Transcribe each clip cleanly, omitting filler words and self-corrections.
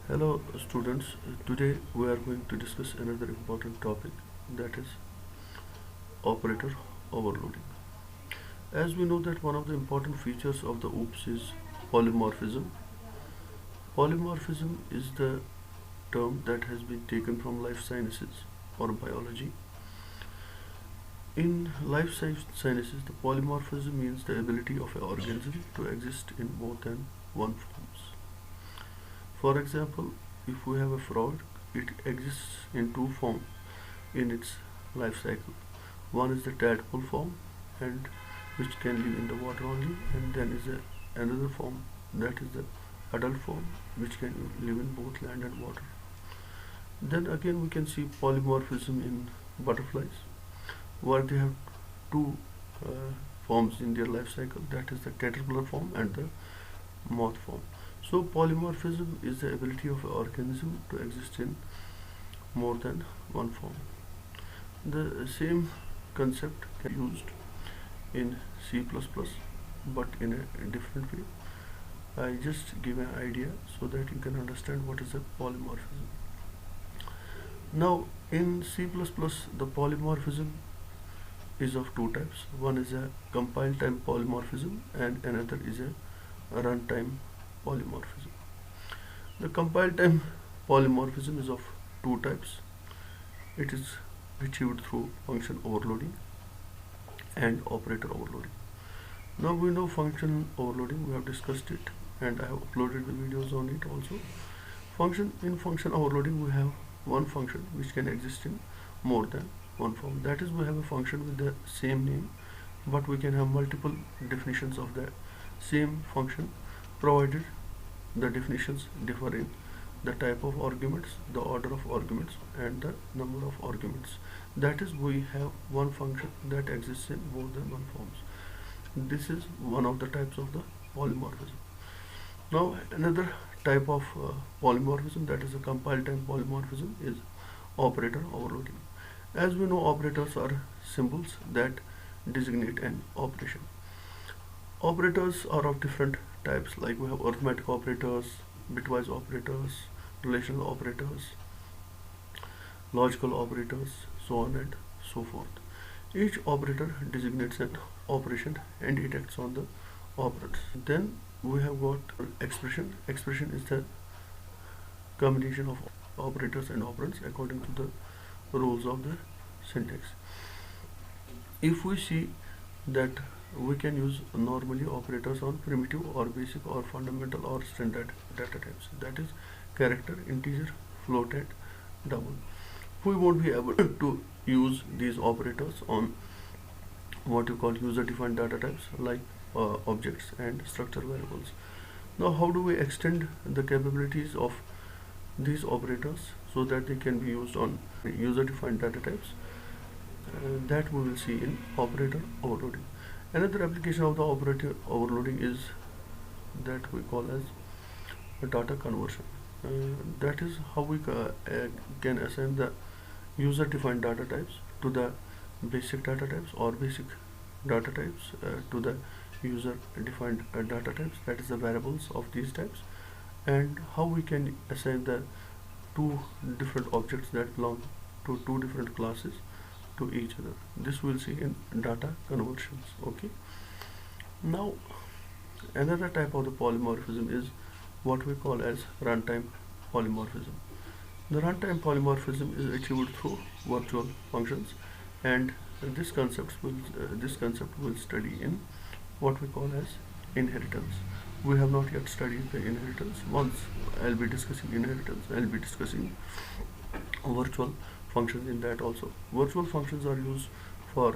Hello students, today we are going to discuss another important topic, that is operator overloading. As we know that one of the important features of the OOPS is polymorphism. Polymorphism is the term that has been taken from life sciences or biology. In life sciences, the polymorphism means the ability of an organism to exist in more than one forms. For example, if we have a frog, it exists in two forms in its life cycle. One is the tadpole form, and which can live in the water only, and then is another form, that is the adult form, which can live in both land and water. Then again we can see polymorphism in butterflies, where they have two uh, forms in their life cycle, that is the caterpillar form and the moth form. So polymorphism is the ability of an organism to exist in more than one form. The same concept can be used in C++, but in a different way. I just give an idea so that you can understand what is a polymorphism. Now in C++, the polymorphism is of two types. One is a compile time polymorphism and another is a runtime polymorphism. The compile time polymorphism is of two types. It is achieved through function overloading and operator overloading. Now we know function overloading, we have discussed it and I have uploaded the videos on it also. Function overloading, we have one function which can exist in more than one form. That is, we have a function with the same name, but we can have multiple definitions of the same function, provided the definitions differ in the type of arguments, the order of arguments, and the number of arguments. That is, we have one function that exists in more than one forms. This is one of the types of the polymorphism. Now another type of polymorphism, that is a compile time polymorphism, is operator overloading. As we know, operators are symbols that designate an operation. Operators are of different types, like we have arithmetic operators, bitwise operators, relational operators, logical operators, so on and so forth. Each operator designates an operation and it acts on the operands. Then we have got expression. Expression is the combination of operators and operands according to the rules of the syntax. If we see that we can use normally operators on primitive or basic or fundamental or standard data types, that is character, integer, float, and double. We won't be able to use these operators on what you call user defined data types like objects and structure variables. Now how do we extend the capabilities of these operators so that they can be used on user defined data types? That we will see in operator overloading. Another application of the operator overloading is that we call as data conversion. That is how we can assign the user defined data types to the basic data types, or basic data types to the user defined data types, that is the variables of these types, and how we can assign the two different objects that belong to two different classes to each other. This we'll see in data conversions. Okay. Now another type of the polymorphism is what we call as runtime polymorphism. The runtime polymorphism is achieved through virtual functions, and this concept will study in what we call as inheritance. We have not yet studied the inheritance. Once I'll be discussing inheritance, I'll be discussing virtual functions in that also. Virtual functions are used for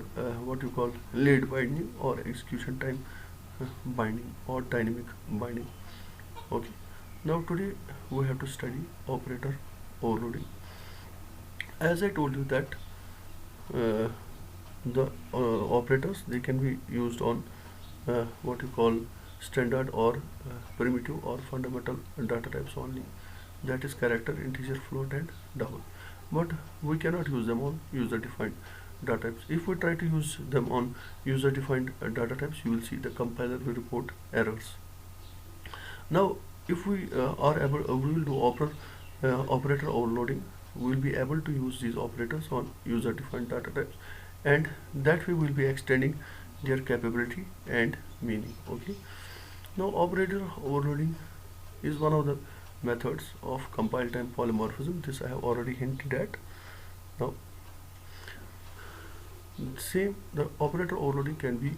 what you call late binding or execution time binding or dynamic binding. Okay. Now today we have to study operator overloading. As I told you that uh, the operators, they can be used on what you call standard or primitive or fundamental data types only, that is character, integer, float, and double. But we cannot use them on user defined data types. If we try to use them on user defined data types, you will see the compiler will report errors. Now if we are able, we will do operator overloading. We will be able to use these operators on user defined data types, and that way we will be extending their capability and meaning. Okay, now operator overloading is one of the methods of compile time polymorphism. This I have already hinted at. Now same, the operator overloading can be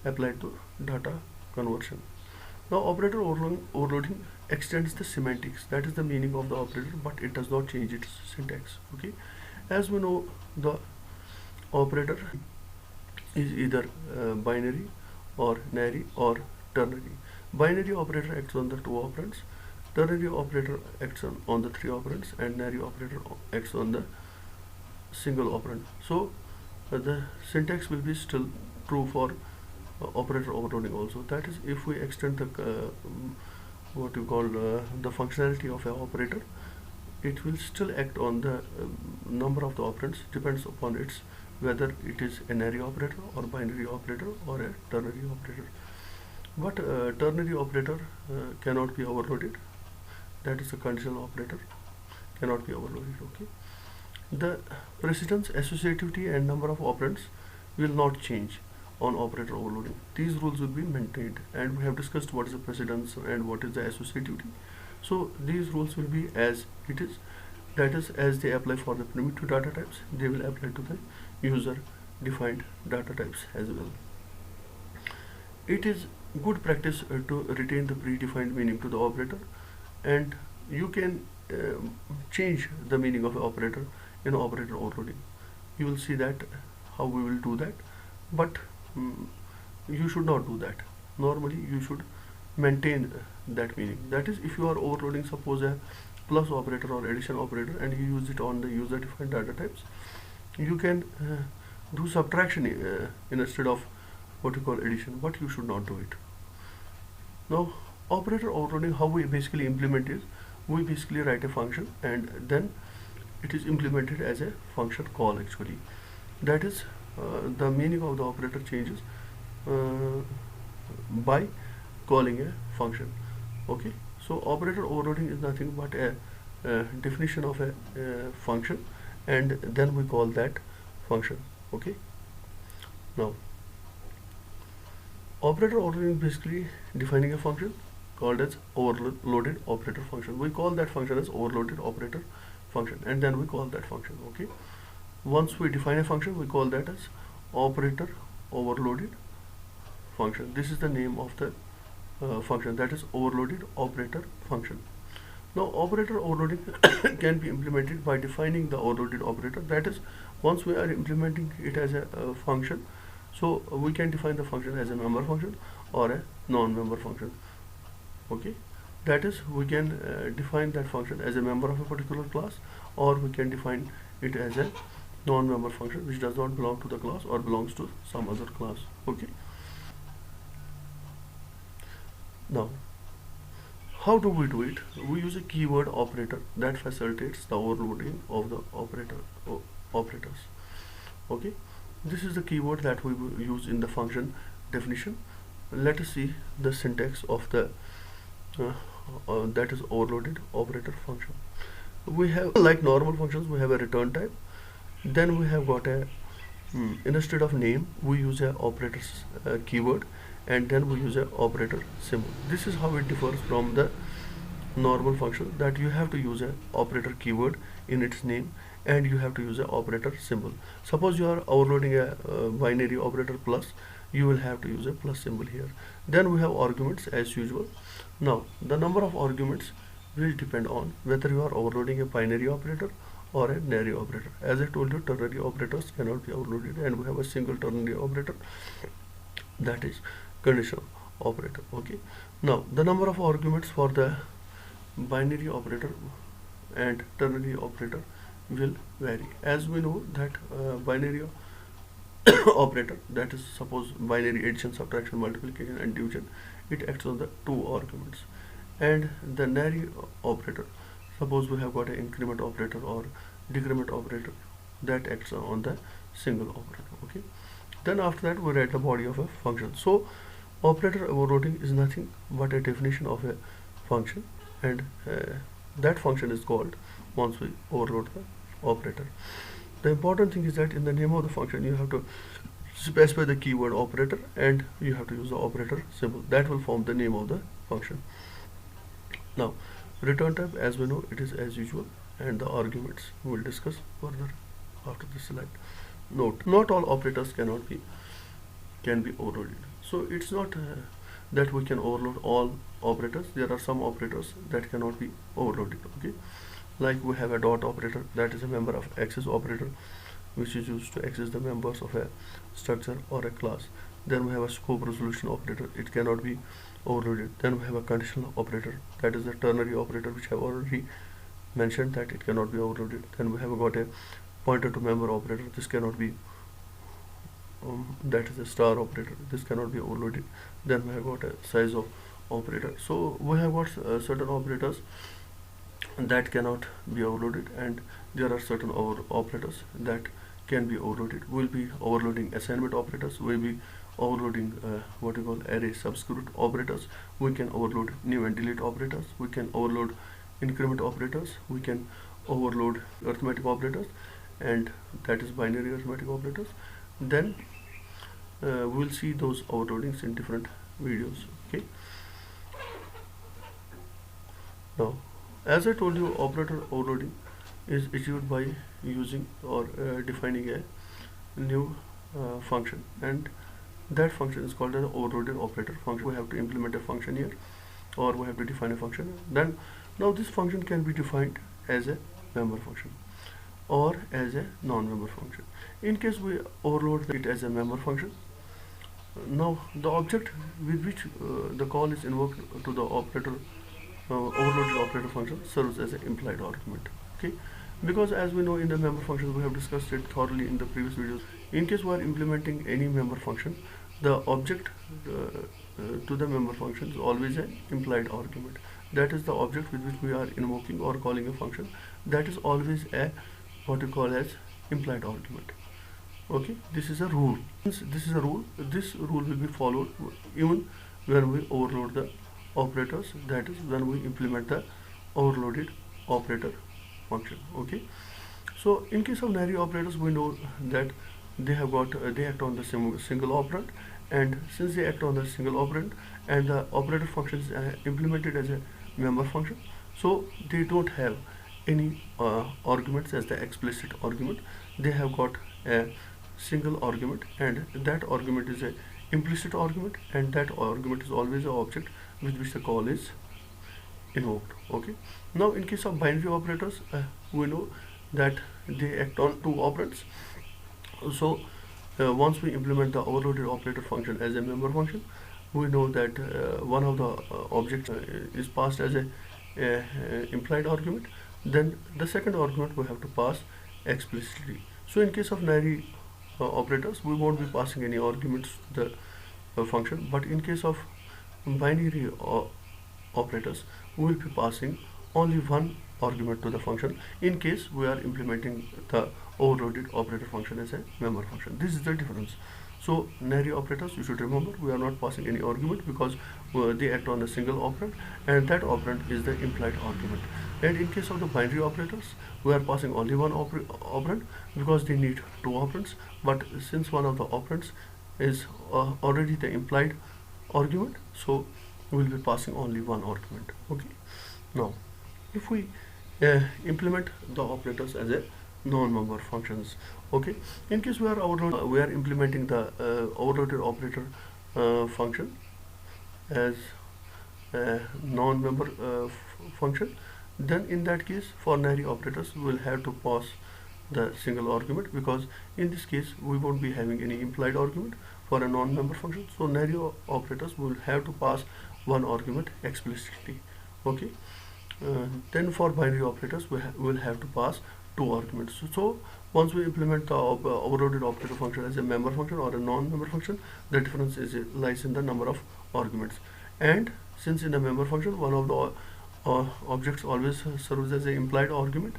applied to data conversion. Now operator overloading extends the semantics, that is the meaning of the operator, but it does not change its syntax. Okay, as we know, the operator is either binary or nary or ternary. Binary operator acts on the two operands, ternary operator acts on the three operands, and nary operator acts on the single operand. So the syntax will be still true for operator overloading also. That is, if we extend the what you call the functionality of an operator, it will still act on the number of the operands, depends upon its whether it is a nary operator or binary operator or a ternary operator. But ternary operator cannot be overloaded. That is a conditional operator, cannot be overloaded. Okay, the precedence, associativity, and number of operands will not change on operator overloading. These rules will be maintained, and we have discussed what is the precedence and what is the associativity. So these rules will be as it is, that is, as they apply for the primitive data types, they will apply to the user defined data types as well. It is good practice to retain the predefined meaning to the operator, and you can change the meaning of an operator in operator overloading. You will see that how we will do that, but you should not do that. Normally you should maintain that meaning. That is, if you are overloading, suppose a plus operator or addition operator, and you use it on the user defined data types, you can do subtraction instead of what you call addition, but you should not do it. Now operator overloading, how we basically implement is, we basically write a function and then it is implemented as a function call actually. That is, the meaning of the operator changes by calling a function. Okay, so operator overloading is nothing but a definition of a function, and then we call that function. Okay, now operator overloading is basically defining a function called as overloaded operator function. We call that function as overloaded operator function, and then we call that function. Okay, once we define a function, we call that as operator overloaded function. This is the name of the function, that is overloaded operator function. Now operator overloading can be implemented by defining the overloaded operator. That is, once we are implementing it as a function, so we can define the function as a member function or a non-member function. Okay, that is, we can define that function as a member of a particular class, or we can define it as a non-member function which does not belong to the class or belongs to some other class. Okay, now how do we do it? We use a keyword operator that facilitates the overloading of the operators. Okay, this is the keyword that we will use in the function definition. Let us see the syntax of the that is overloaded operator function. We have, like normal functions, we have a return type, then we have got a instead of name we use a operator's keyword, and then we use a operator symbol. This is how it differs from the normal function, that you have to use a operator keyword in its name, and you have to use a operator symbol. Suppose you are overloading a binary operator plus, you will have to use a plus symbol here. Then we have arguments as usual. Now the number of arguments will depend on whether you are overloading a binary operator or a nary operator. As I told you, ternary operators cannot be overloaded, and we have a single ternary operator, that is conditional operator. Okay, now the number of arguments for the binary operator and ternary operator will vary. As we know that binary operator, that is, suppose binary addition, subtraction, multiplication, and division, it acts on the two arguments. And the nary operator, suppose we have got an increment operator or decrement operator, that acts on the single operator. Okay, then after that we write the body of a function. So operator overloading is nothing but a definition of a function and that function is called once we overload the operator. The important thing is that in the name of the function you have to specify the keyword operator and you have to use the operator symbol. That will form the name of the function. Now return type, as we know, it is as usual, and the arguments we will discuss further after this slide. Note, not all operators can be overloaded. So it's not that we can overload all operators. There are some operators that cannot be overloaded. Okay, like we have a dot operator, that is a member of access operator, which is used to access the members of a structure or a class. Then we have a scope resolution operator, it cannot be overloaded. Then we have a conditional operator, that is the ternary operator, which I have already mentioned that it cannot be overloaded. Then we have got a pointer to member operator, this cannot be that is a star operator, this cannot be overloaded. Then we have got a size of operator. So we have got certain operators that cannot be overloaded, and there are certain operators that can be overloaded. We'll be overloading assignment operators, we'll be overloading what we call array subscript operators, we can overload new and delete operators, we can overload increment operators, we can overload arithmetic operators, and that is binary arithmetic operators. Then we'll see those overloadings in different videos. Okay, now as I told you, operator overloading is achieved by using or defining a new function, and that function is called an overloaded operator function. We have to implement a function here, or we have to define a function. Then now this function can be defined as a member function or as a non-member function. In case we overload it as a member function, now the object with which the call is invoked to the operator overloaded operator function serves as an implied argument. Okay, because as we know, in the member functions, we have discussed it thoroughly in the previous videos. In case we are implementing any member function, the object to the member function is always an implied argument. That is the object with which we are invoking or calling a function. That is always a what we call as implied argument. Okay, this is a rule. Since this is a rule, this rule will be followed even when we overload the operators, that is when we implement the overloaded operator function. Okay, so in case of NARI operators, we know that they act on the single operand, and since they act on the single operand and the operator function is implemented as a member function, so they don't have any arguments as the explicit argument. They have got a single argument, and that argument is a implicit argument, and that argument is always an object with which the call is invoked. Okay, now in case of binary operators, we know that they act on two operands. So once we implement the overloaded operator function as a member function, we know that one of the objects is passed as a implied argument. Then the second argument we have to pass explicitly. So in case of NARI operators, we won't be passing any arguments to the function, but in case of binary operators, we will be passing only one argument to the function in case we are implementing the overloaded operator function as a member function. This is the difference. So NARI operators, you should remember, we are not passing any argument because they act on a single operand, and that operand is the implied argument. And in case of the binary operators, we are passing only one operand because they need two operands, but since one of the operands is already the implied argument, so we will be passing only one argument. Okay, now if we implement the operators as a non-member functions. Okay, in case we are implementing the overloaded operator function as a non-member function, then in that case for NARI operators we will have to pass the single argument, because in this case we won't be having any implied argument for a non-member function. So NARI operators will have to pass one argument explicitly. Okay, then for binary operators we will have to pass two arguments. So once we implement the overloaded operator function as a member function or a non-member function, the difference lies in the number of arguments. And since in the member function one of the objects always serves as an implied argument,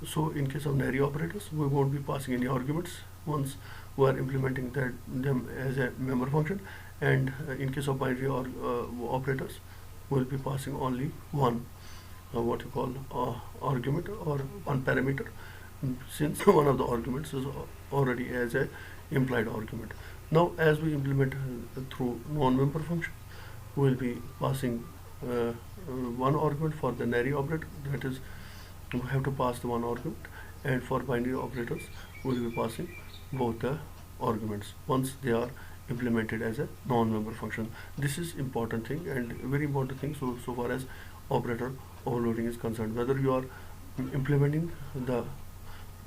so in case of NARI operators we won't be passing any arguments once we are implementing them as a member function, and in case of binary operators we will be passing only one what you call argument or one parameter, since one of the arguments is already as a implied argument. Now as we implement through non-member function, we will be passing one argument for the NARI operator, that is we have to pass the one argument, and for binary operators we will be passing both the arguments once they are implemented as a non-member function. This is important thing and very important thing so far as operator overloading is concerned, whether you are implementing the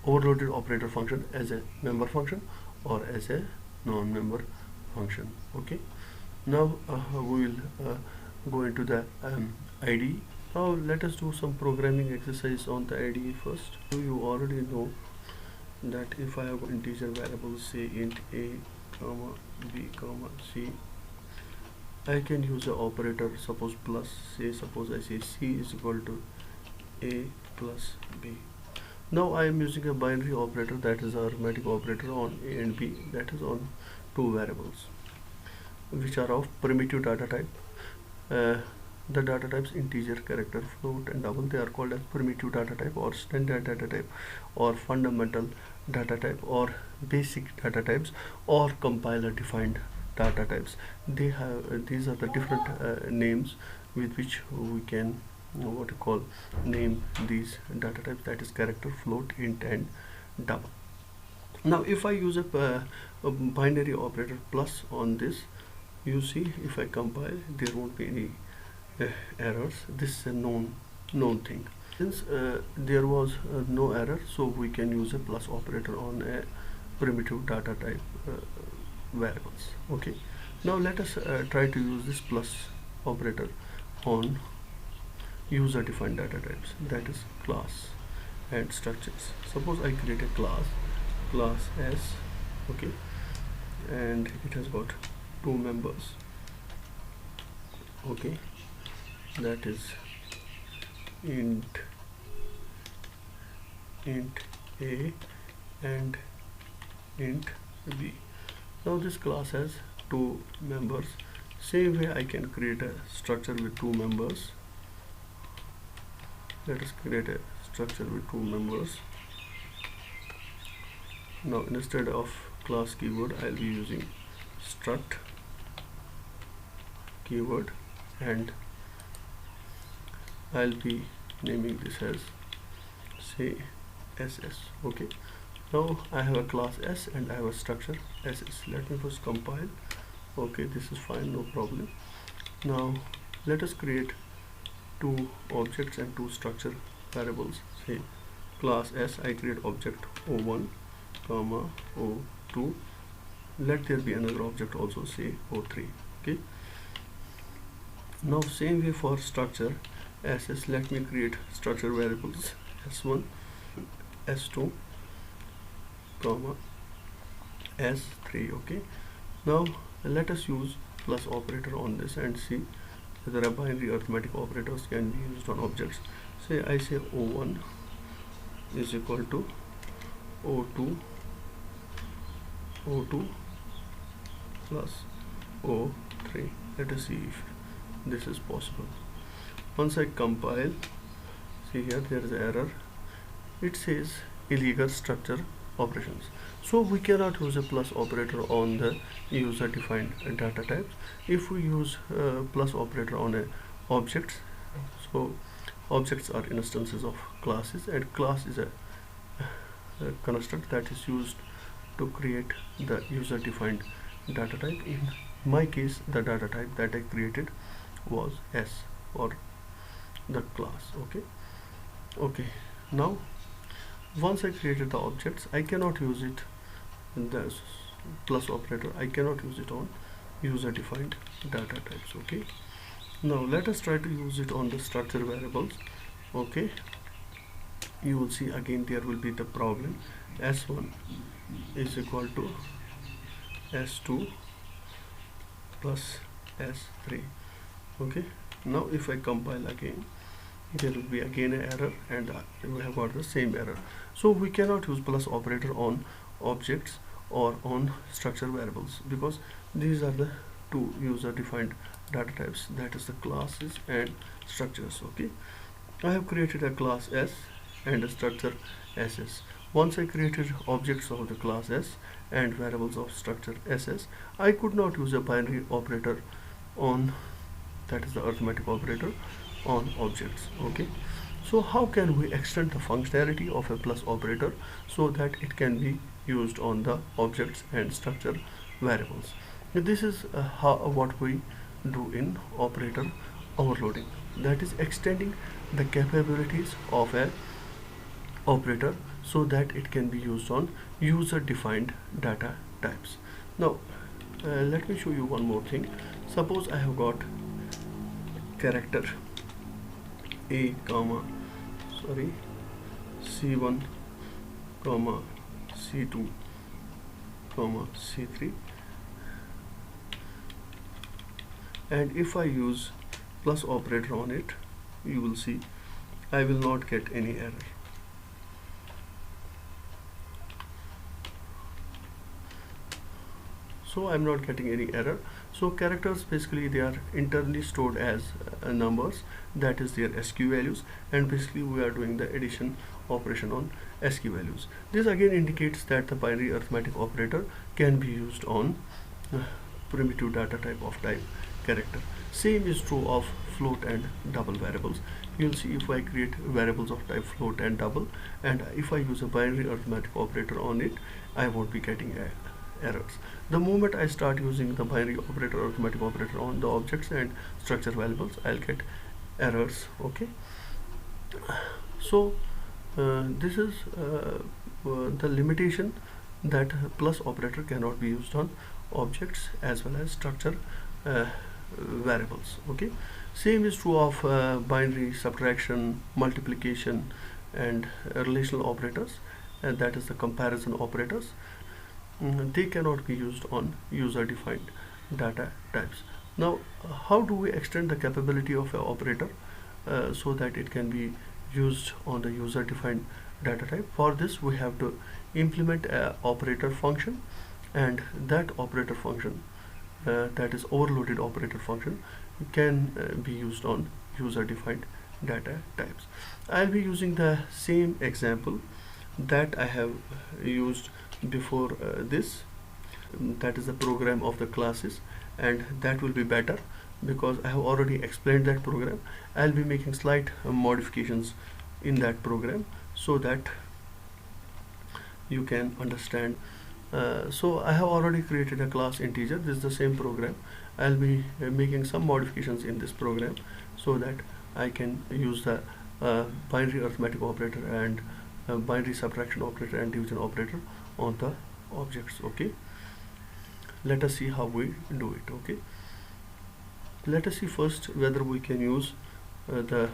overloaded operator function as a member function or as a non-member function. Okay, now we will go into the IDE. Now let us do some programming exercise on the IDE first. You already know that if I have integer variables, say int a comma b comma c, I can use an operator, suppose plus, suppose I say c is equal to a plus b. Now I am using a binary operator, that is arithmetic operator on a and b, that is on two variables which are of primitive data type. The data types integer, character, float and double, they are called as primitive data type or standard data type or fundamental data type or basic data types or compiler defined data types. They have these are the different names with which we can what you call name these data types, that is character, float, int and double. Now if I use a binary operator plus on this, you see if I compile there won't be any errors. This is a known thing. Since there was no error, so we can use a plus operator on a primitive data type variables. Okay, now let us try to use this plus operator on user defined data types, that is class and structures. Suppose I create a class S, okay, and it has got two members, okay, that is int a and int b. Now this class has two members. Same way I can create a structure with two members. Let us create a structure with two members. Now instead of class keyword I'll be using struct keyword and I'll be naming this as say SS. Okay, now I have a class S and I have a structure SS. Let me first compile. Okay, this is fine, no problem. Now let us create two objects and two structure variables. Say class S, I create object O1 comma O2. Let there be another object also, say O3. Okay, now same way for structure SS, let me create structure variables S1 S2 comma S3. Okay, now let us use plus operator on this and see whether a binary arithmetic operators can be used on objects. Say I say O1 is equal to O2 plus O3. Let us see if this is possible. Once I compile, see here there is an error. It says illegal structure operations. So we cannot use a plus operator on the user defined data types. If we use plus operator on a objects, so objects are instances of classes and class is a construct that is used to create the user defined data type. In my case the data type that I created was S or the class. Okay, now once I created the objects, I cannot use it in the plus operator, I cannot use it on user defined data types. Okay, now let us try to use it on the structure variables. Okay, you will see again there will be the problem. S1 is equal to S2 plus S3. Okay, now if I compile again, there will be again an error and we have got the same error. So we cannot use plus operator on objects or on structure variables because these are the two user defined data types, that is the classes and structures. Okay, I have created a class S and a structure SS. Once I created objects of the class S and variables of structure SS, I could not use a binary operator on, that is the arithmetic operator, on objects. Okay, so how can we extend the functionality of a plus operator so that it can be used on the objects and structure variables? This is what we do in operator overloading, that is extending the capabilities of a operator so that it can be used on user defined data types. Now let me show you one more thing. Suppose I have got character a comma c1 comma c2 comma c3, and if I use plus operator on it, you will see I will not get any error. So I'm not getting any error. So characters, basically they are internally stored as numbers, that is their ASCII values, and basically we are doing the addition operation on ASCII values. This again indicates that the binary arithmetic operator can be used on primitive data type of type character. Same is true of float and double variables. You'll see if I create variables of type float and double, and if I use a binary arithmetic operator on it, I won't be getting errors. The moment I start using the binary operator, arithmetic operator on the objects and structure variables, I'll get errors. Okay, so this is the limitation, that plus operator cannot be used on objects as well as structure variables. Okay, same is true of binary subtraction, multiplication, and relational operators, and that is the comparison operators. They cannot be used on user defined data types. Now how do we extend the capability of an operator so that it can be used on the user defined data type? For this we have to implement a operator function, and that operator function, that is overloaded operator function, can be used on user defined data types. I'll be using the same example that I have used before this, that is the program of the classes, and that will be better because I have already explained that program. I'll be making slight modifications in that program so that you can understand. So I have already created a class integer. This is the same program. I'll be making some modifications in this program so that I can use the binary arithmetic operator and binary subtraction operator and division operator on the objects. Okay, let us see how we do it. Okay, let us see first whether we can use the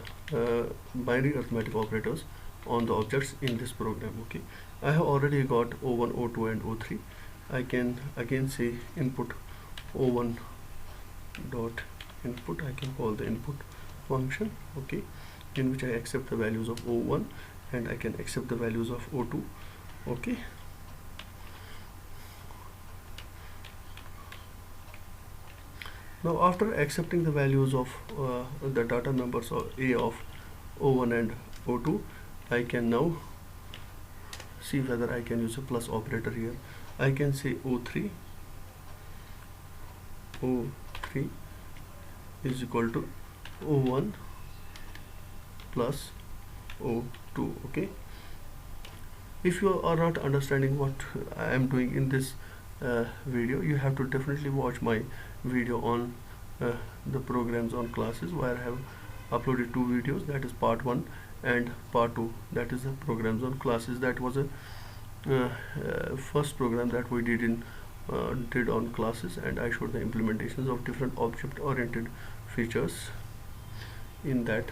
binary arithmetic operators on the objects in this program. Okay, I have already got O1, O2 and O3. I can again say input O1 dot input. I can call the input function, okay, in which I accept the values of O1 and I can accept the values of O2. Okay, now after accepting the values of the data numbers of A of O1 and O2, I can now see whether I can use a plus operator here. I can say O3 is equal to O1 plus O2. Okay, if you are not understanding what I am doing in this video, you have to definitely watch my video on the programs on classes, where I have uploaded two videos, that is part 1 and part 2, that is the programs on classes. That was a first program that we did on classes, and I showed the implementations of different object oriented features in that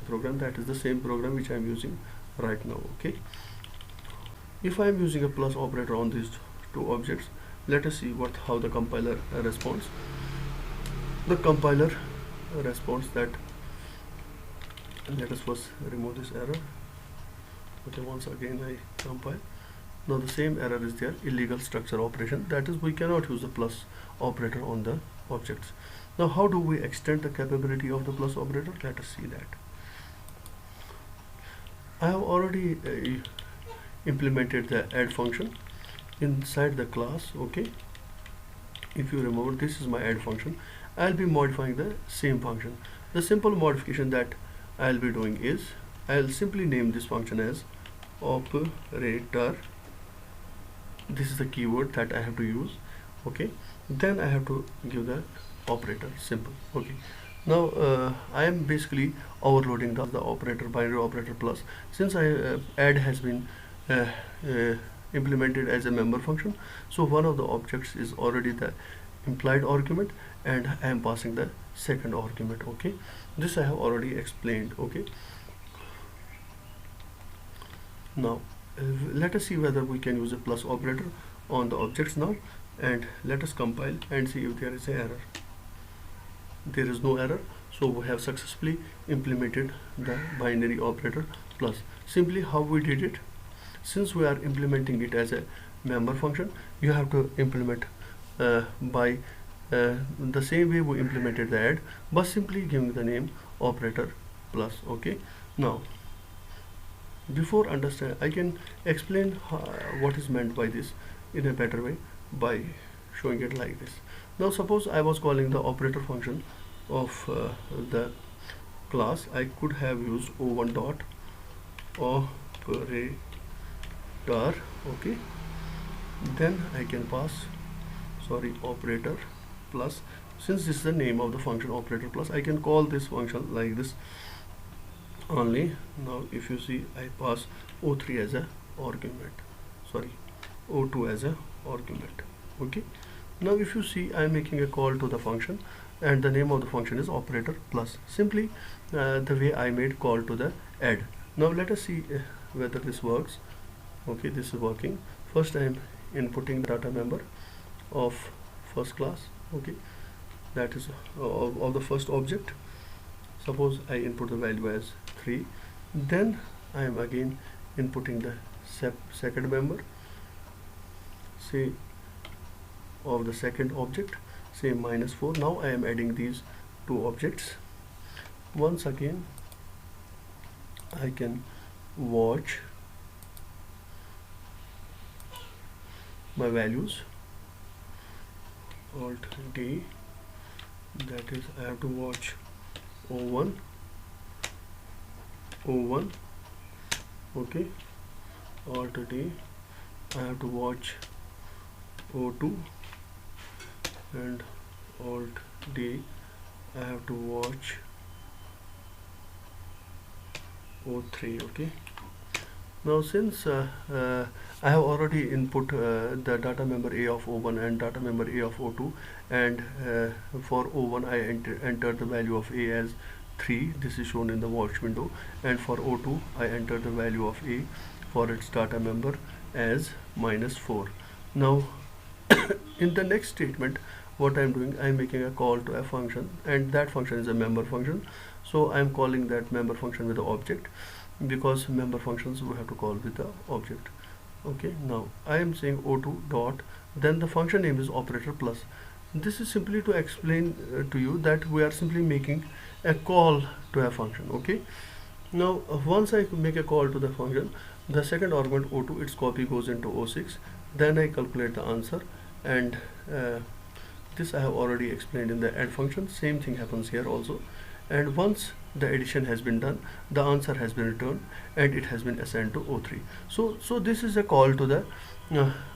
program. That is the same program which I am using right now. Okay, if I am using a plus operator on these two objects, let us see how the compiler responds. The compiler responds that, let us first remove this error. Okay, once again I compile. Now the same error is there, illegal structure operation, that is we cannot use the plus operator on the objects. Now how do we extend the capability of the plus operator? Let us see that. I have already implemented the add function inside the class. Okay, if you remember, this is my add function. I'll be modifying the same function. The simple modification that I'll be doing is I'll simply name this function as operator. This is the keyword that I have to use. Okay, then I have to give the operator, simple. Okay, now I am basically overloading the operator, binary operator plus. Since add has been uh, uh, implemented as a member function, so one of the objects is already the implied argument, and I am passing the second argument. Okay, this I have already explained. Okay, now let us see whether we can use a plus operator on the objects now, and let us compile and see if there is an error. There is no error, so we have successfully implemented the binary operator plus. Simply how we did it, since we are implementing it as a member function, you have to implement by the same way we implemented the add, but simply giving the name operator plus. Okay, now before understand, I can explain what is meant by this in a better way by showing it like this. Now suppose I was calling the operator function of the class. I could have used o1 dot operator. Okay, then I can pass operator plus. Since this is the name of the function operator plus, I can call this function like this only. Now if you see, I pass o3 as a argument, o2 as a argument. Okay, now if you see, I am making a call to the function, and the name of the function is operator plus, simply the way I made call to the add. Now let us see whether this works. Okay, this is working. First I am inputting the data member of first class. Okay, that is of the first object. Suppose I input the value as 3, then I am again inputting the second member, say of the second object, say -4. Now I am adding these two objects. Once again I can watch my values, Alt D, that is I have to watch O1, okay, Alt D, I have to watch O2, and Alt D, I have to watch O3. Okay, now since I have already input the data member A of O1 and data member A of O2, and for O1 I entered the value of A as 3, this is shown in the watch window, and for O2 I entered the value of A for its data member as -4. Now in the next statement, what I am doing, I am making a call to a function, and that function is a member function, so I am calling that member function with the object, because member functions we have to call with the object. Okay, now I am saying O2 dot, then the function name is operator plus. This is simply to explain to you that we are simply making a call to a function. Okay, now once I make a call to the function, the second argument O2, its copy goes into O6, then I calculate the answer, and this I have already explained in the add function. Same thing happens here also, and once the addition has been done, the answer has been returned and it has been assigned to O3. So this is a call to the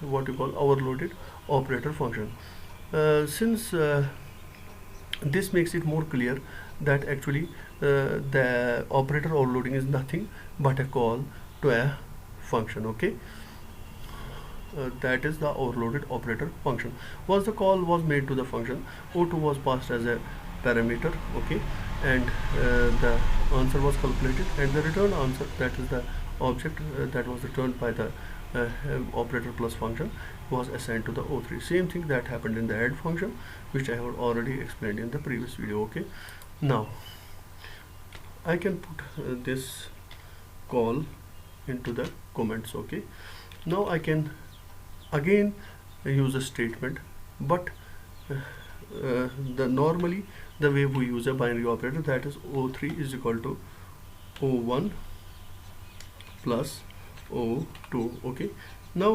what you call overloaded operator function. Since this makes it more clear that actually the operator overloading is nothing but a call to a function. Okay, that is the overloaded operator function. Once the call was made to the function, O2 was passed as a parameter. Okay, and the answer was calculated, and the return answer, that is the object that was returned by the operator plus function, was assigned to the O3. Same thing that happened in the add function, which I have already explained in the previous video. Okay, now I can put this call into the comments. Okay, now I can again use a statement, but normally the way we use a binary operator, that is O3 is equal to O1 plus O2. Okay, now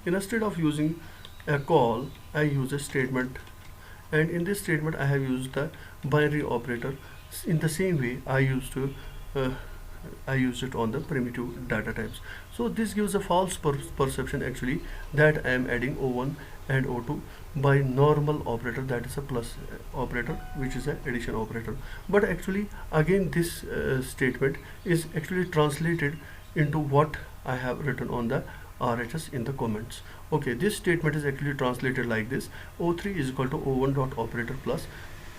instead of using a call, I use a statement, and in this statement I have used the binary operator. In the same way uh, I used it on the primitive data types. So this gives a false perception actually that I am adding O1 and O2 by normal operator, that is a plus operator, which is an addition operator. But actually again this statement is actually translated into what I have written on the RHS in the comments. Okay, this statement is actually translated like this: O3 is equal to O1 dot operator plus,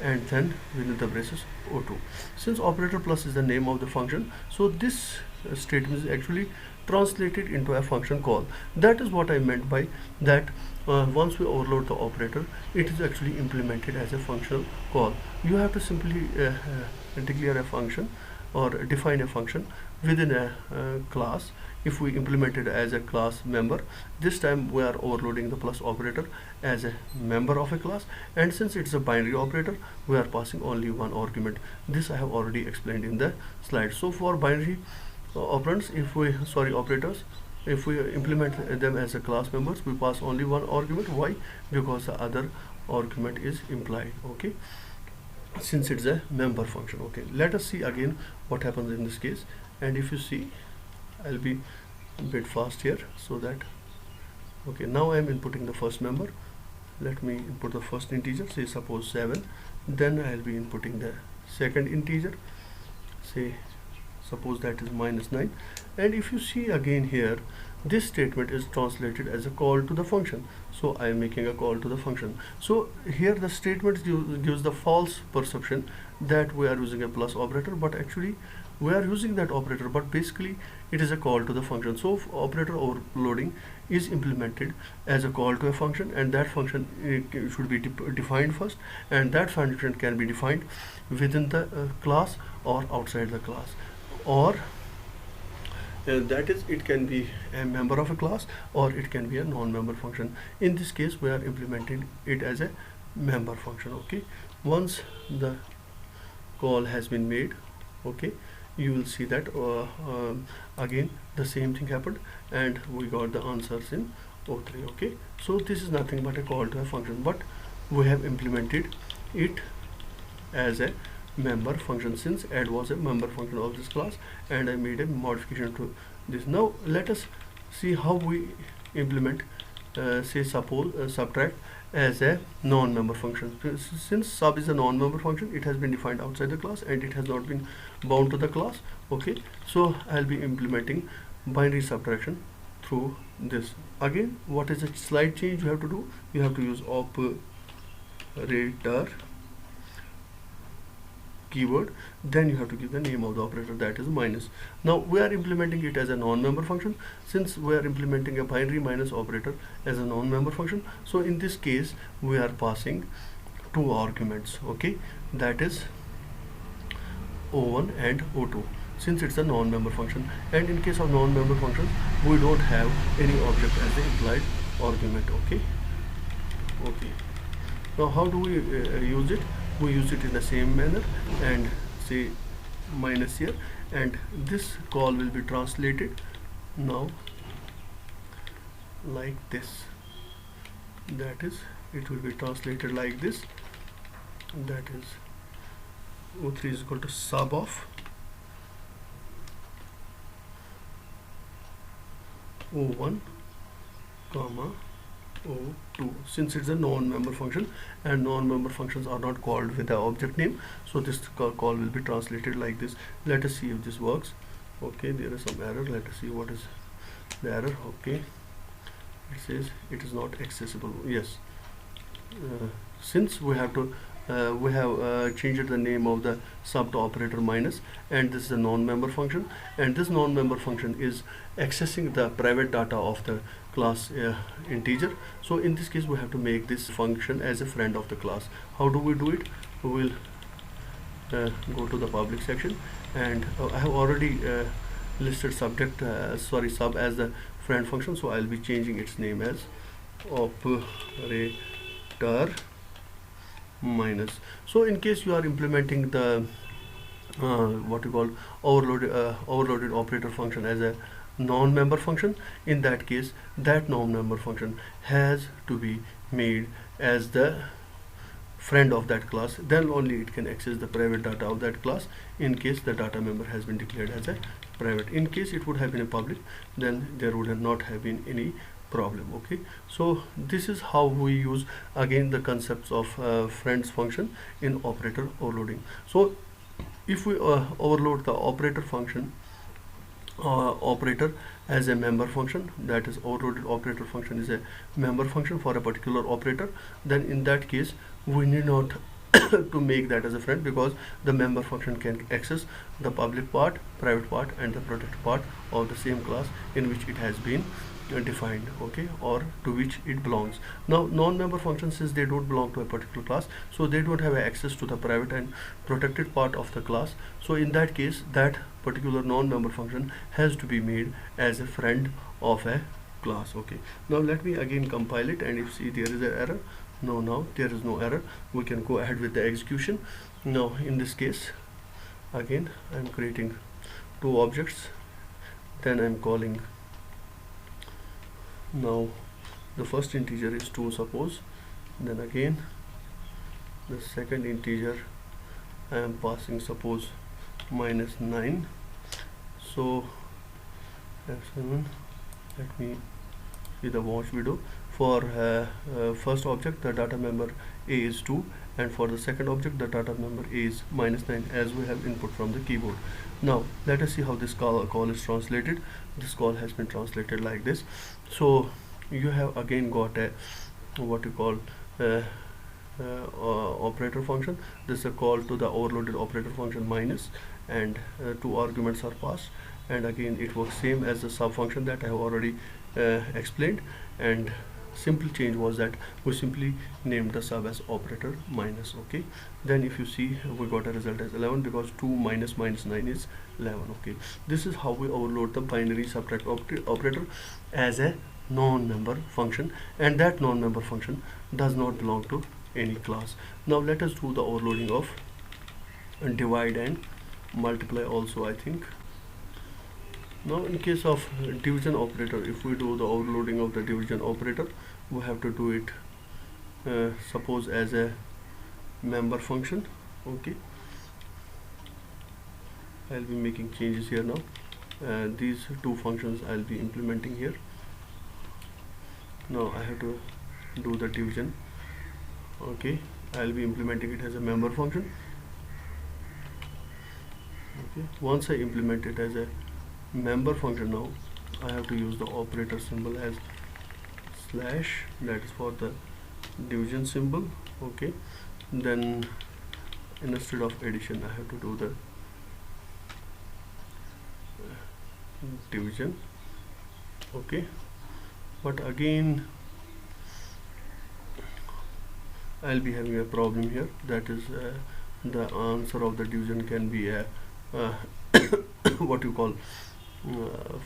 and then within the braces O2. Since operator plus is the name of the function, so this statement is actually translated into a function call. That is what I meant by that. Once we overload the operator, it is actually implemented as a functional call. You have to simply declare a function or define a function within a class. If we implement it as a class member, this time we are overloading the plus operator as a member of a class, and since it's a binary operator, we are passing only one argument. This I have already explained in the slide. So for binary operands, operators, if we implement them as a class members, we pass only one argument. Why? Because the other argument is implied. Okay, since it's a member function. Okay, let us see again what happens in this case. And if you see, I'll be a bit fast here so that, okay, now I am inputting the first member. Let me input the first integer, say suppose 7. Then I'll be inputting the second integer, say suppose that is -9. And if you see again here, this statement is translated as a call to the function. So I am making a call to the function. So here the statement gives the false perception that we are using a plus operator, but actually we are using that operator, but basically it is a call to the function. So operator overloading is implemented as a call to a function, and that function should be defined first, and that function can be defined within the class or outside the class, or that is, it can be a member of a class or it can be a non-member function. In this case we are implementing it as a member function. Okay, once the call has been made, okay, you will see that again the same thing happened and we got the answers in O3. Okay, so this is nothing but a call to a function, but we have implemented it as a member function, since add was a member function of this class, and I made a modification to this. Now let us see how we implement say suppose subtract as a non-member function. Since sub is a non-member function, it has been defined outside the class and it has not been bound to the class. Okay, so I'll be implementing binary subtraction through this. Again, what is a slight change you have to do? You have to use operator keyword, then you have to give the name of the operator, that is minus. Now we are implementing it as a non-member function, since we are implementing a binary minus operator as a non-member function. So in this case we are passing two arguments, okay, that is O1 and O2, since it's a non-member function. And in case of non-member function, we don't have any object as the implied argument. Okay, now how do we use it? We use it in the same manner, and say minus here, and this call will be translated now like this. That is, it will be translated like this, that is O3 is equal to sub of O1 comma O2, since it's a non-member function and non-member functions are not called with the object name, so this call will be translated like this. Let us see if this works. Okay, there is some error. Let us see what is the error. Okay, it says it is not accessible. Yes, since we have changed the name of the sub to operator minus, and this is a non-member function, and this non-member function is accessing the private data of the class integer. So in this case we have to make this function as a friend of the class. How do we do it? We will go to the public section, and I have already listed sub as the friend function, so I'll be changing its name as operator minus. So in case you are implementing the what you call overloaded operator function as a non-member function. In that case, that non-member function has to be made as the friend of that class, then only it can access the private data of that class, in case the data member has been declared as a private. In case it would have been a public, then there would have not have been any problem. Okay, so this is how we use again the concepts of friends function in operator overloading. So if we overload the operator function operator as a member function, that is overloaded operator function is a member function for a particular operator, then in that case we need not to make that as a friend, because the member function can access the public part, private part and the protected part of the same class in which it has been defined, okay, or to which it belongs. Now non-member functions, since they don't belong to a particular class, so they don't have access to the private and protected part of the class. So in that case, that particular non-member function has to be made as a friend of a class. Okay, now let me again compile it, and if see there is an error. No, now there is no error. We can go ahead with the execution. Now in this case, again I am creating two objects, then I am calling. Now the first integer is 2, suppose, then again the second integer I am passing, suppose, -9. So F7, let me see the watch video. For first object the data member A is 2, and for the second object the data member A is -9, as we have input from the keyboard. Now let us see how this call is translated. This call has been translated like this. So you have again got a what you call operator function. This is a call to the overloaded operator function minus, and two arguments are passed, and again it works same as the sub function that I have already explained, and simple change was that we simply named the sub as operator minus. Okay, then if you see, we got a result as 11, because 2 minus -9 is 11. Okay, this is how we overload the binary subtract operator as a non-member function, and that non-member function does not belong to any class. Now let us do the overloading of divide and multiply also, I think. Now in case of division operator, if we do the overloading of the division operator, we have to do it suppose as a member function. Okay, I'll be making changes here now. These two functions I'll be implementing here. Now I have to do the division. Okay, I'll be implementing it as a member function. Okay, once I implement it as a member function, now I have to use the operator symbol as slash, that is for the division symbol. Okay, then instead of addition I have to do the division. Okay, but again I'll be having a problem here, that is the answer of the division can be a what you call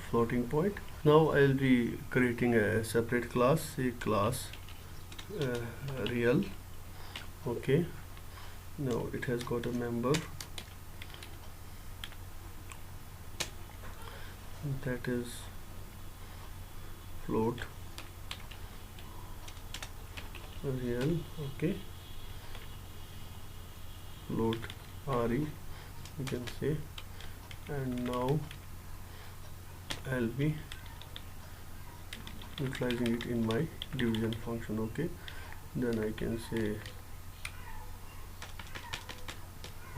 floating point. Now I'll be creating a separate class, say class real. Okay, now it has got a member, that is float real. Okay, float re, you can say, and now I'll be utilizing it in my division function. Okay, then I can say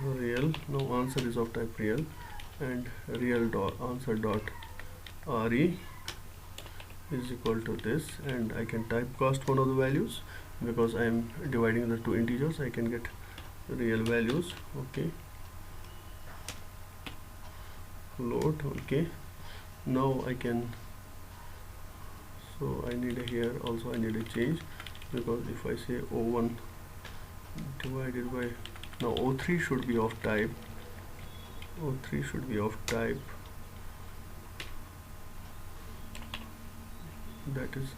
real. Now answer is of type real, and real dot answer dot re is equal to this, and I can typecast one of the values, because I am dividing the two integers. I can get real values. Okay, float. Okay, now I can, so I need a here also I need a change, because if I say O1 divided by, now O3 should be of type, O3 should be of type, that is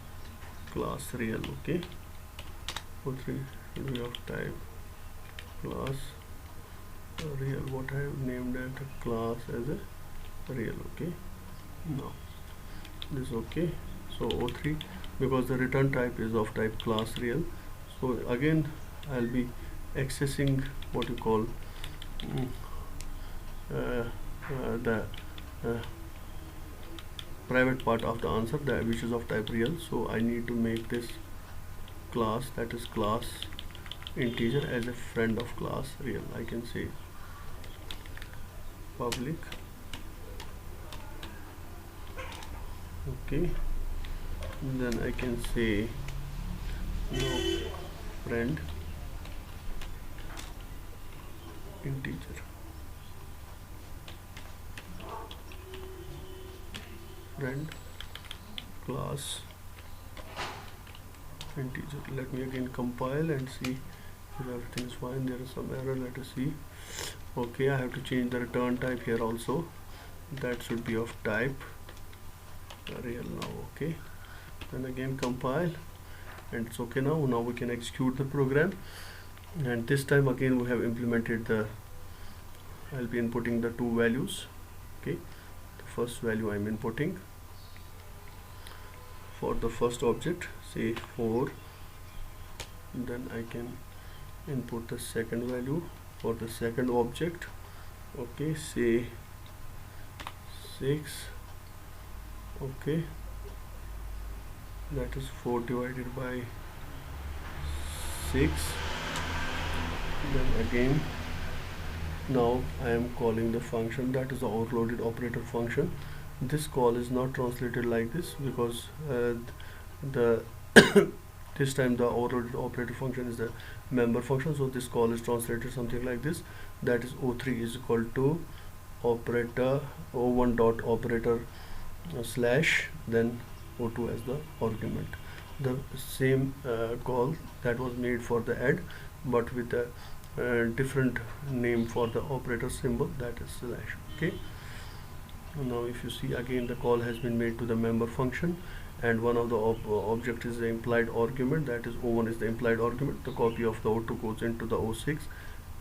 class real. Okay, O3 should be of type class real, what I have named as a class as a real. Okay, now this is okay. So O3, because the return type is of type class real, so again I'll be accessing what you call the private part of the answer, that which is of type real. So I need to make this class, that is class integer, as a friend of class real. I can say public, okay, then I can say no friend integer, friend class integer. Let me again compile and see if everything is fine. There is some error, let us see. Okay, I have to change the return type here also, that should be of type real now. Okay, then again compile, and it's okay now. Now we can execute the program, and this time again we have implemented the, I'll be inputting the two values. Okay, the first value I'm inputting for the first object, say 4, then I can input the second value for the second object, okay, say 6, okay, that is 4 divided by 6. Then again, now I am calling the function, that is the overloaded operator function. This call is not translated like this because the this time the overloaded operator function is the member function, so this call is translated something like this, that is O3 is equal to operator O1 dot operator slash then O2 as the argument. The same call that was made for the add, but with a different name for the operator symbol, that is slash. Okay, now if you see, again the call has been made to the member function, and one of the object is the implied argument, that is O1 is the implied argument. The copy of the O2 goes into the O6,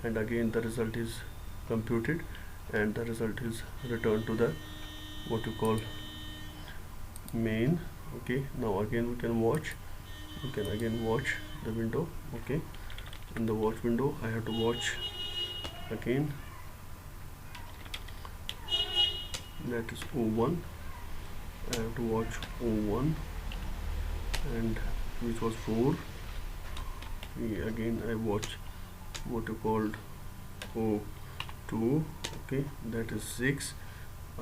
and again the result is computed, and the result is returned to the what you call main. Okay, now again we can watch, we can again watch the window. Okay, in the watch window I have to watch again, that is O1, I have to watch O1, and which was 4. Again I watch what you called O2, okay, that is 6.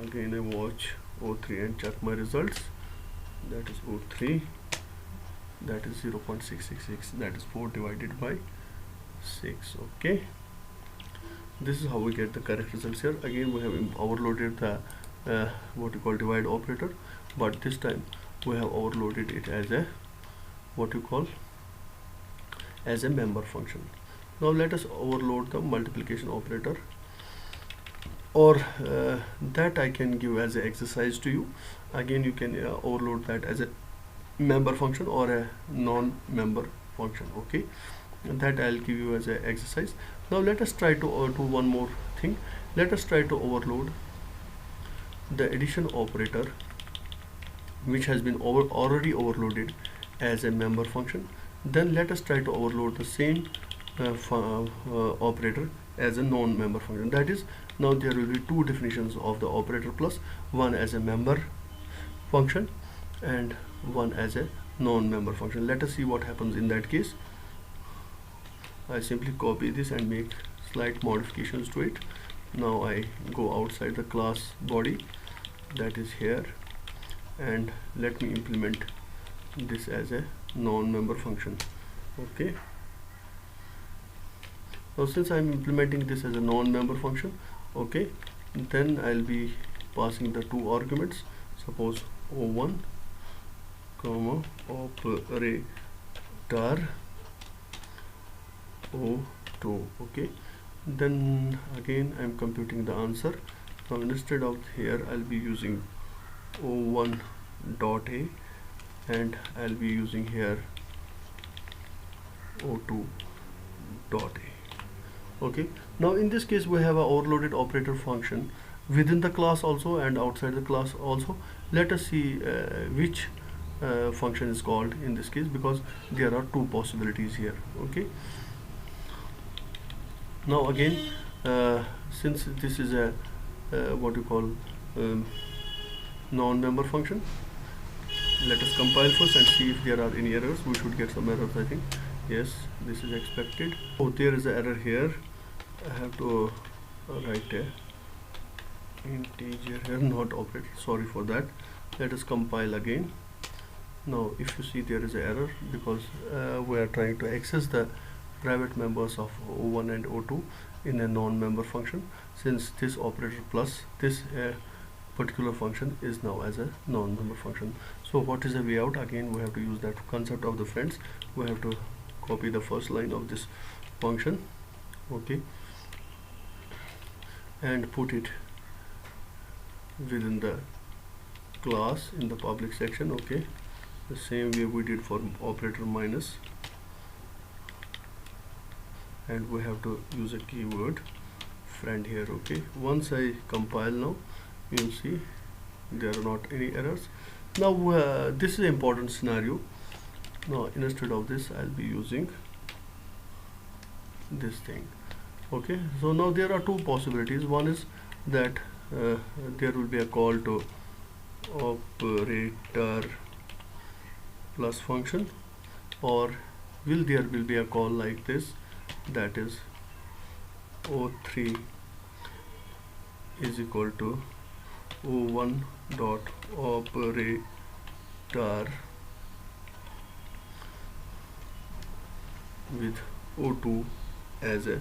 Again I watch O3 and check my results, that is O3, that is 0.666, that is 4 divided by 6. Okay, this is how we get the correct results here. Again we have overloaded the what you call divide operator, but this time we have overloaded it as a what you call as a member function. Now let us overload the multiplication operator, or that I can give as an exercise to you. Again you can overload that as a member function or a non-member function. Okay, and that I'll give you as an exercise. Now let us try to do one more thing. Let us try to overload the addition operator, which has been already overloaded as a member function. Then let us try to overload the same operator as a non-member function. That is, now there will be two definitions of the operator plus, one as a member function and one as a non-member function. Let us see what happens in that case. I simply copy this and make slight modifications to it. Now I go outside the class body, that is here, and let me implement this as a non-member function. Okay, now since I am implementing this as a non-member function, okay, then I'll be passing the two arguments. Suppose O1 comma operator O2. Okay, then again I'm computing the answer. Now instead of here I'll be using O1 dot A, and I'll be using here O2 dot A. Okay, now in this case we have a overloaded operator function, within the class also and outside the class also. Let us see which function is called in this case, because there are two possibilities here. Okay, now again, since this is a what you call non-member function, let us compile first and see if there are any errors. We should get some errors, I think. Yes, this is expected. Oh, there is an error here. I have to write a integer here, not operator. Sorry for that. Let us compile again. Now if you see, there is an error because we are trying to access the private members of O1 and O2 in a non-member function, since this operator plus this particular function is now as a non-member function. So what is the way out? Again, we have to use that concept of the friends. We have to copy the first line of this function, okay, and put it within the class in the public section. Okay, the same way we did for operator minus, and we have to use a keyword friend here. Okay, once I compile now, you will see there are not any errors. Now this is an important scenario. Now instead of this, I'll be using this thing. Okay, so now there are two possibilities. One is that there will be a call to operator plus function, or there will be a call like this, that is O3 is equal to O1 dot operator with O2 as a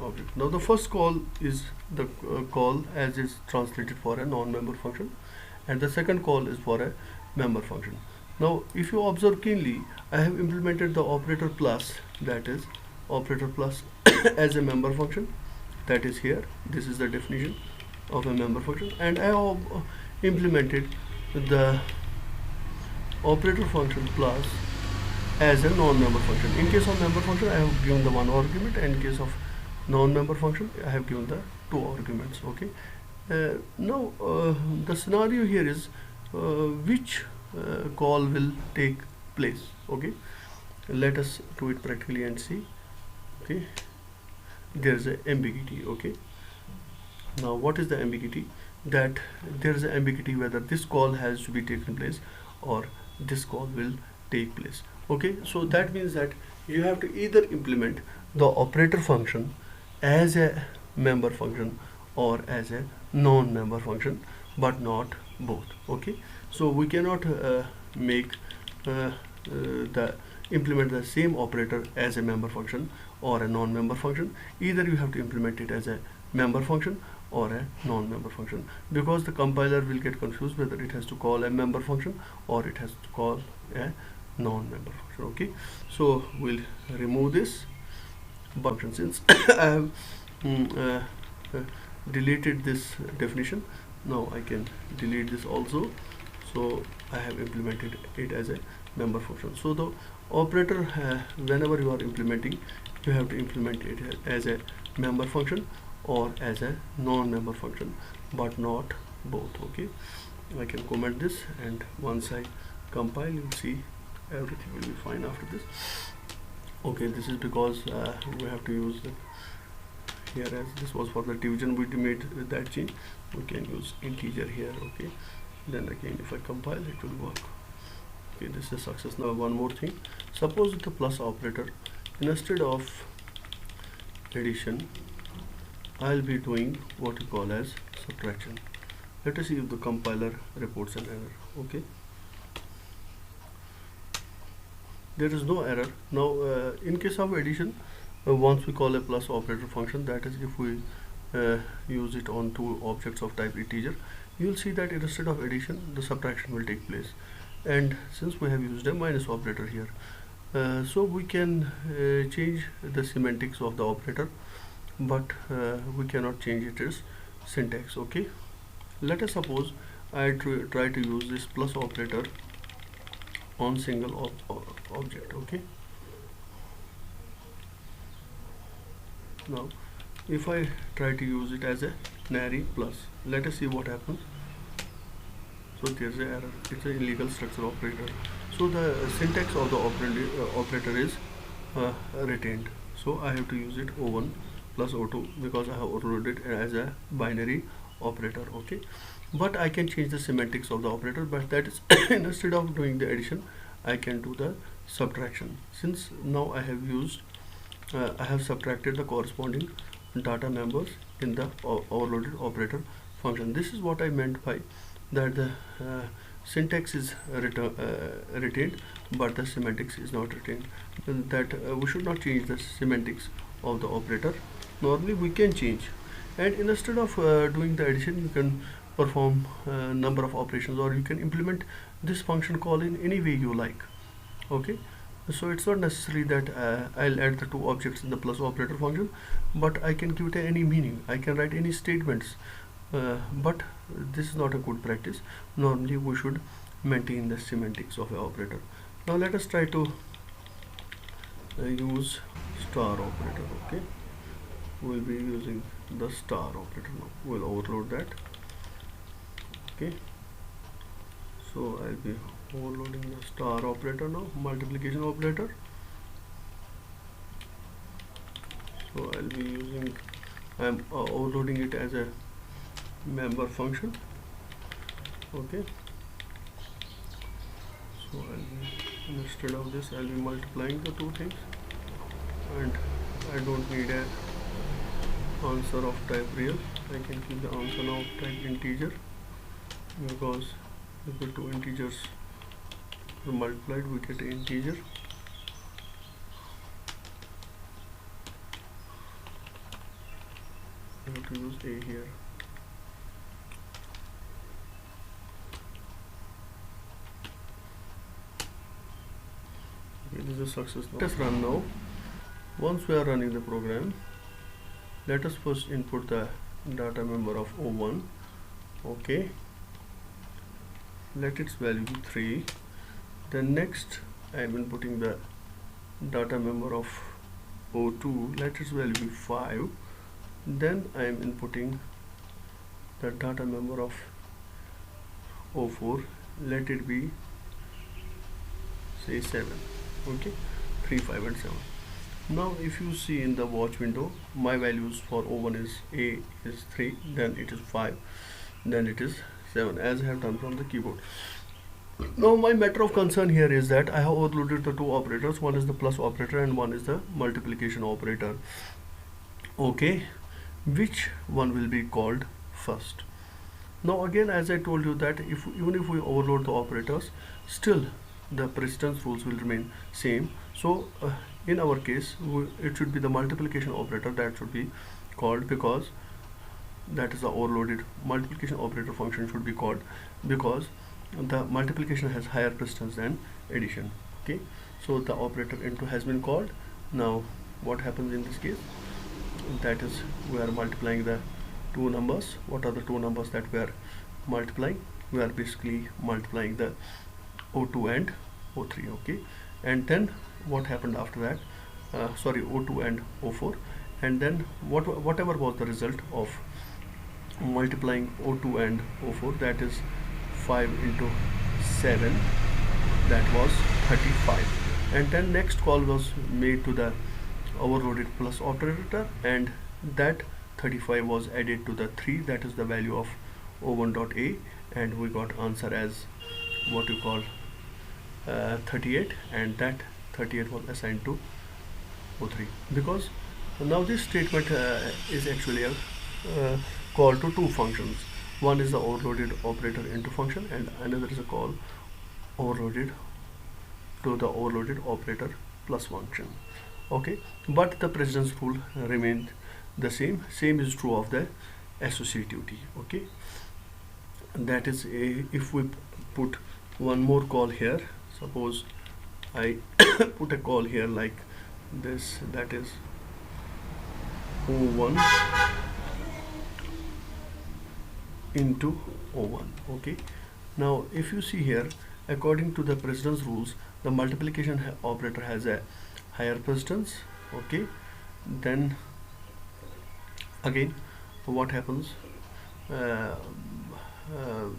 object. Now the first call is the call as is translated for a non-member function, and the second call is for a member function. Now if you observe keenly, I have implemented the operator plus, that is operator plus as a member function, that is here. This is the definition of a member function, and I have implemented the operator function plus as a non-member function. In case of member function, I have given the one argument, and in case of non-member function, I have given the two arguments. Okay, now the scenario here is which call will take place. Okay, let us do it practically and see. Okay, there is an ambiguity. Okay, now what is the ambiguity? That there is an ambiguity whether this call has to be taken place or this call will take place. Okay, so that means that you have to either implement the operator function as a member function or as a non-member function, but not both. Okay, so we cannot implement the same operator as a member function or a non-member function. Either you have to implement it as a member function or a non-member function, because the compiler will get confused whether it has to call a member function or it has to call a non-member function. Okay, so we'll remove this function, since I have deleted this definition. Now I can delete this also. So I have implemented it as a member function. So the operator, whenever you are implementing, you have to implement it as a member function or as a non-member function, but not both. Okay, I can comment this, and once I compile, you'll see everything will be fine after this. Okay, this is because we have to use here, as this was for the division, we made that change. We can use integer here. Okay, then again if I compile, it will work. Okay, this is success. Now one more thing, suppose with the plus operator, instead of addition, I'll be doing what you call as subtraction. Let us see if the compiler reports an error. Okay, there is no error. Now in case of addition, once we call a plus operator function, that is if we use it on two objects of type integer, you will see that instead of addition, the subtraction will take place. And since we have used a minus operator here, so we can change the semantics of the operator, but we cannot change its syntax. Okay, let us suppose I try to use this plus operator on single object. Okay, now if I try to use it as a binary plus. Let us see what happens. So there's an error. It's an illegal structure operator. So the syntax of the operator is retained. So I have to use it O1 plus O2 because I have overloaded it as a binary operator. Okay, but I can change the semantics of the operator, but that is instead of doing the addition I can do the subtraction. Since now I have used I have subtracted the corresponding data members in the overloaded operator function. This is what I meant by that the syntax is retained but the semantics is not retained. That we should not change the semantics of the operator. Normally we can change, and instead of doing the addition you can perform number of operations, or you can implement this function call in any way you like. Okay, so it's not necessary that I'll add the two objects in the plus operator function, but I can give it any meaning. I can write any statements, but this is not a good practice. Normally we should maintain the semantics of an operator. Now let us try to use star operator. Okay, we'll be using the star operator now. We'll overload that. Okay, so I'll be overloading the star operator now, multiplication operator. So I'll be using, I'm overloading it as a member function. Okay, so instead of this I'll be multiplying the two things, and I don't need a answer of type real. I can keep the answer now of type integer, because if the two integers are multiplied we get an integer. I have to use a here. Okay, this is a success now. Let us run now. Once we are running the program, let us first input the data member of O1. Okay, let its value be 3. Then next I am inputting the data member of O2, let its value be 5. Then I am inputting the data member of O4, let it be say 7. Okay, 3, 5 and 7. Now if you see in the watch window, my values for O1 is A is 3, then it is 5, then it is 7, as I have done from the keyboard. Now my matter of concern here is that I have overloaded the two operators. One is the plus operator and one is the multiplication operator. Okay, which one will be called first? Now again, as I told you that even if we overload the operators, still the precedence rules will remain same. So in our case it should be the multiplication operator that should be called, because that is the overloaded multiplication operator function should be called, because the multiplication has higher precedence than addition. Okay, so the operator into has been called. Now what happens in this case? That is, we are multiplying the two numbers. What are the two numbers that we are multiplying? We are basically multiplying the O2 and O3. Okay, and then what happened after that? Sorry, O2 and O4, and then whatever was the result of multiplying O2 and O4, that is 5 into 7, that was 35. And then next call was made to the overloaded plus operator, and that 35 was added to the 3, that is the value of O1.a, and we got answer as what you call 38, and that 38 was assigned to O3. Because now this statement is actually a call to two functions. One is the overloaded operator into function, and another is a call overloaded to the overloaded operator plus function. Okay, but the precedence rule remained the same. Same is true of the associativity. Okay, that is if we put one more call here, suppose I put a call here like this, that is O1 into O1. Okay, now if you see here, according to the precedence rules, the multiplication operator has a higher precedence. Okay, then again what happens? uh, uh,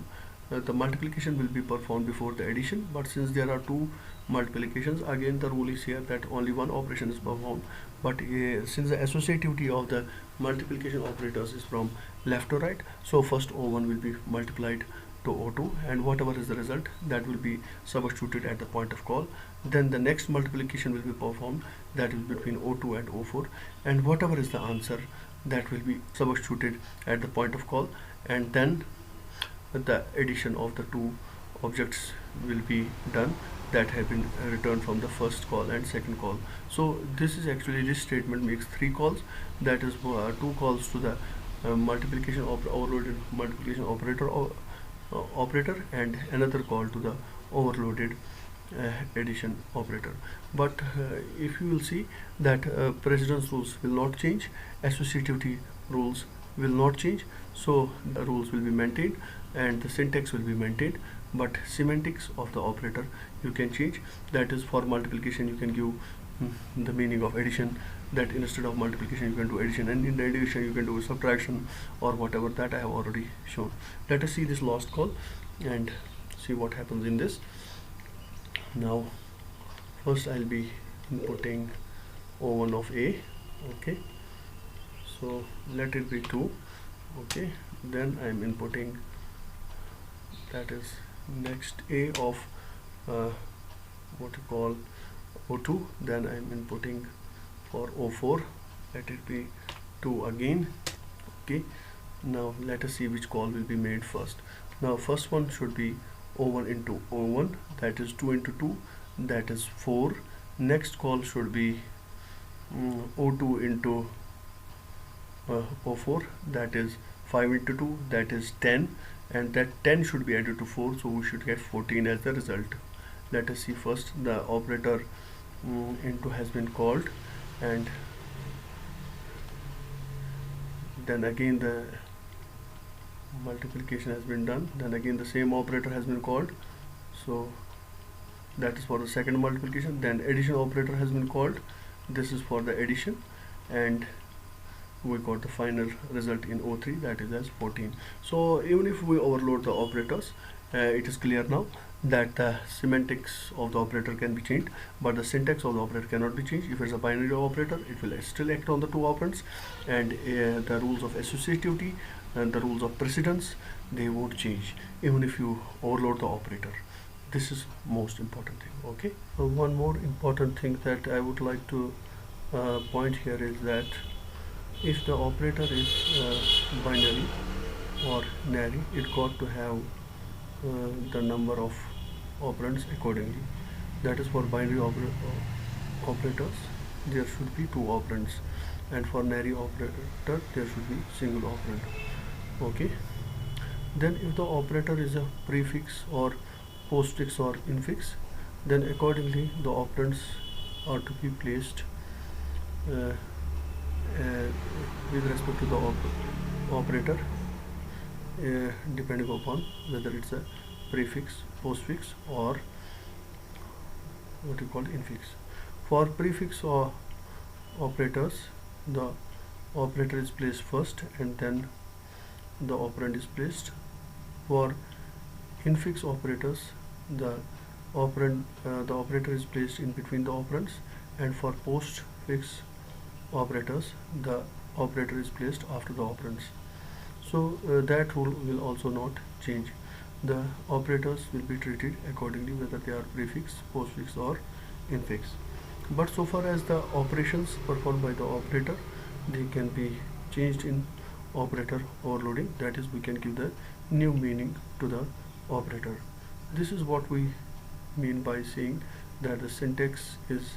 the multiplication will be performed before the addition, but since there are two multiplications, again the rule is here that only one operation is performed. But since the associativity of the multiplication operators is from left to right, so first O1 will be multiplied to O2, and whatever is the result, that will be substituted at the point of call. Then the next multiplication will be performed, that is between O2 and O4, and whatever is the answer, that will be substituted at the point of call, and then the addition of the two objects will be done that have been returned from the first call and second call. So this is actually, this statement makes three calls, that is two calls to the multiplication overloaded multiplication operator, and another call to the overloaded addition operator. But if you will see that precedence rules will not change, associativity rules will not change, so the rules will be maintained and the syntax will be maintained, but semantics of the operator you can change. That is, for multiplication you can give the meaning of addition, that instead of multiplication you can do addition, and in the addition you can do subtraction or whatever, that I have already shown. Let us see this last call and see what happens in this. Now first I'll be inputting O1 of A, okay, so let it be 2, okay, then I'm inputting, that is next A of what you call O2, then I'm inputting for O4, let it be 2 again, okay. Now let us see which call will be made first. Now first one should be O1 into O1, that is 2 into 2, that is 4. Next call should be O2 into O4, that is 5 into 2, that is 10, and that 10 should be added to 4, so we should get 14 as the result. Let us see first, the operator into has been called, and then again the multiplication has been done, then again the same operator has been called, so that is for the second multiplication. Then addition operator has been called, this is for the addition, and we got the final result in O3, that is as 14. So even if we overload the operators, it is clear now that the semantics of the operator can be changed, but the syntax of the operator cannot be changed. If it's a binary operator, it will still act on the two operands, and the rules of associativity and the rules of precedence, they won't change even if you overload the operator. This is most important thing, okay. One more important thing that I would like to point here is that if the operator is binary or nary, it got to have the number of operands accordingly. That is, for binary operators there should be 2 operands, and for nary operator there should be single operand, okay. Then if the operator is a prefix or postfix or infix, then accordingly the operands are to be placed with respect to the operator, depending upon whether it's a prefix, postfix, or what you call infix. For prefix or operators, the operator is placed first and then the operand is placed. For infix operators, the operator is placed in between the operands, and for postfix operators, the operator is placed after the operands. So that rule will also not change. The operators will be treated accordingly, whether they are prefix, postfix, or infix. But so far as the operations performed by the operator, they can be changed in operator overloading. That is, we can give the new meaning to the operator. This is what we mean by saying that the syntax is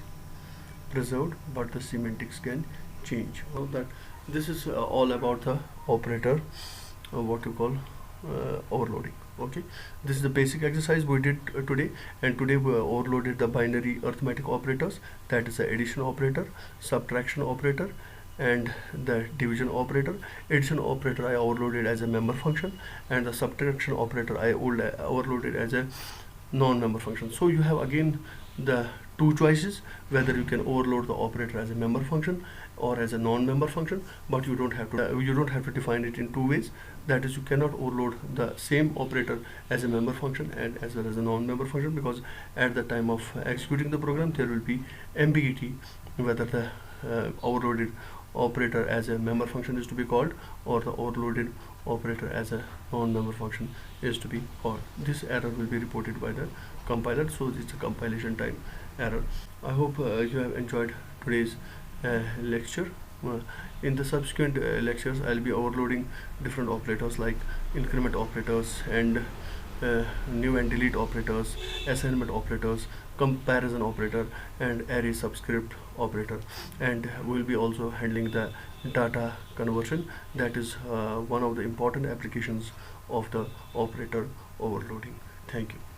preserved but the semantics can change. So that this is all about the operator, what you call overloading, okay. This is the basic exercise we did today, and today we overloaded the binary arithmetic operators, that is the addition operator, subtraction operator, and the division operator. Addition operator I overloaded as a member function, and the subtraction operator I overloaded as a non-member function. So you have again the two choices, whether you can overload the operator as a member function or as a non-member function, but you don't have to define it in two ways. That is, you cannot overload the same operator as a member function and as well as a non-member function, because at the time of executing the program there will be ambiguity whether the overloaded operator as a member function is to be called or the overloaded operator as a non-member function is to be called. This error will be reported by the compiler, so it's a compilation time error. I hope you have enjoyed today's lecture. In the subsequent lectures I'll be overloading different operators like increment operators and new and delete operators, assignment operators, comparison operator, and array subscript operator, and we'll be also handling the data conversion. That is one of the important applications of the operator overloading. Thank you.